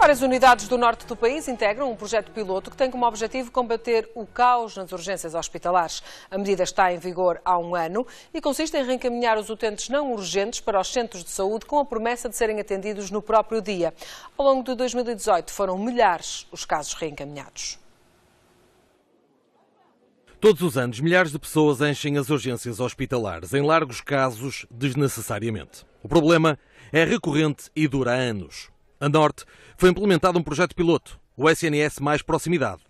Várias unidades do norte do país integram um projeto piloto que tem como objetivo combater o caos nas urgências hospitalares. A medida está em vigor há um ano e consiste em reencaminhar os utentes não urgentes para os centros de saúde com a promessa de serem atendidos no próprio dia. Ao longo de 2018 foram milhares os casos reencaminhados. Todos os anos, milhares de pessoas enchem as urgências hospitalares, em largos casos, desnecessariamente. O problema é recorrente e dura anos. A Norte foi implementado um projeto piloto, o SNS Mais Proximidade.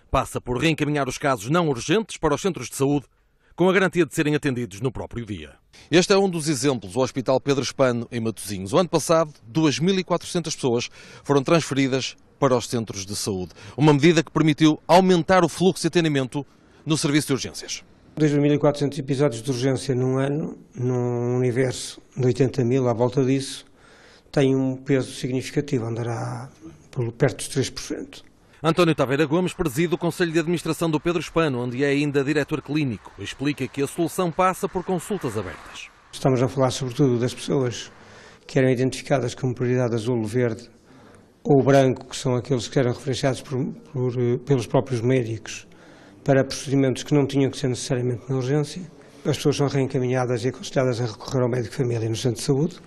Passa por reencaminhar os casos não urgentes para os centros de saúde, com a garantia de serem atendidos no próprio dia. Este é um dos exemplos, o Hospital Pedro Espano, em Matosinhos. O ano passado, 2.400 pessoas foram transferidas para os centros de saúde. Uma medida que permitiu aumentar o fluxo de atendimento no serviço de urgências. 2.400 episódios de urgência num ano, num universo de 80.000 à volta disso, tem um peso significativo, andará por perto dos 3%. António Taveira Gomes preside o Conselho de Administração do Pedro Espano, onde é ainda diretor clínico. Explica que a solução passa por consultas abertas. Estamos a falar sobretudo das pessoas que eram identificadas como prioridade azul, verde ou branco, que são aqueles que eram referenciados pelos próprios médicos para procedimentos que não tinham que ser necessariamente na urgência. As pessoas são reencaminhadas e aconselhadas a recorrer ao médico de família no centro de saúde.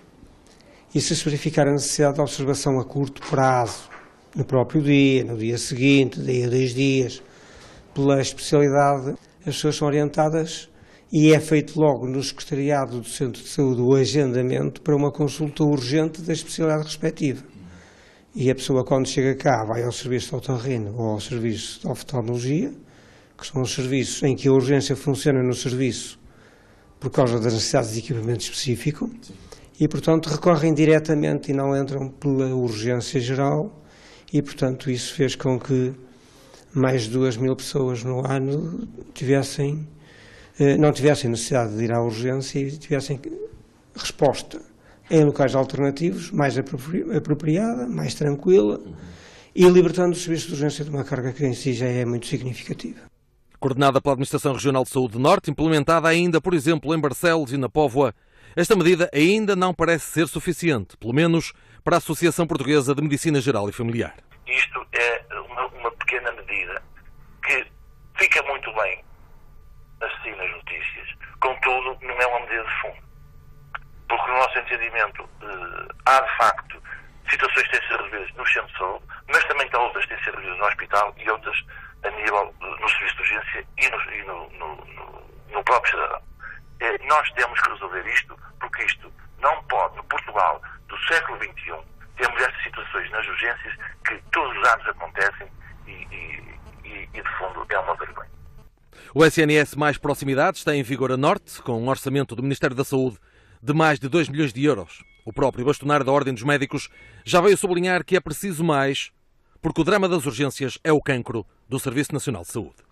E se verificar a necessidade de observação a curto prazo, no próprio dia, no dia seguinte, daí a 2 dias, pela especialidade, as pessoas são orientadas e é feito logo no secretariado do centro de saúde o agendamento para uma consulta urgente da especialidade respectiva. E a pessoa, quando chega cá, vai ao serviço de otorrino ou ao serviço de oftalmologia, que são os serviços em que a urgência funciona no serviço por causa das necessidades de equipamento específico. E, portanto, recorrem diretamente e não entram pela urgência geral e, portanto, isso fez com que mais de 2.000 pessoas no ano não tivessem necessidade de ir à urgência e tivessem resposta em locais alternativos, mais apropriada, mais tranquila e libertando o serviço de urgência de uma carga que em si já é muito significativa. Coordenada pela Administração Regional de Saúde do Norte, implementada ainda, por exemplo, em Barcelos e na Póvoa, esta medida ainda não parece ser suficiente, pelo menos para a Associação Portuguesa de Medicina Geral e Familiar. Isto é uma pequena medida que fica muito bem assim nas notícias, contudo não é uma medida de fundo, porque no nosso entendimento há de facto situações que têm de ser resolvidas no centro de saúde, mas também há outras que têm de ser resolvidas no hospital e outras a nível no serviço de urgência e no próprio cidadão. Nós temos que resolver isto, porque isto não pode, no Portugal do século XXI, termos estas situações nas urgências que todos os anos acontecem e de fundo, é uma vergonha. O SNS Mais Proximidade está em vigor a Norte, com um orçamento do Ministério da Saúde de mais de 2 milhões de euros. O próprio bastonário da Ordem dos Médicos já veio sublinhar que é preciso mais, porque o drama das urgências é o cancro do Serviço Nacional de Saúde.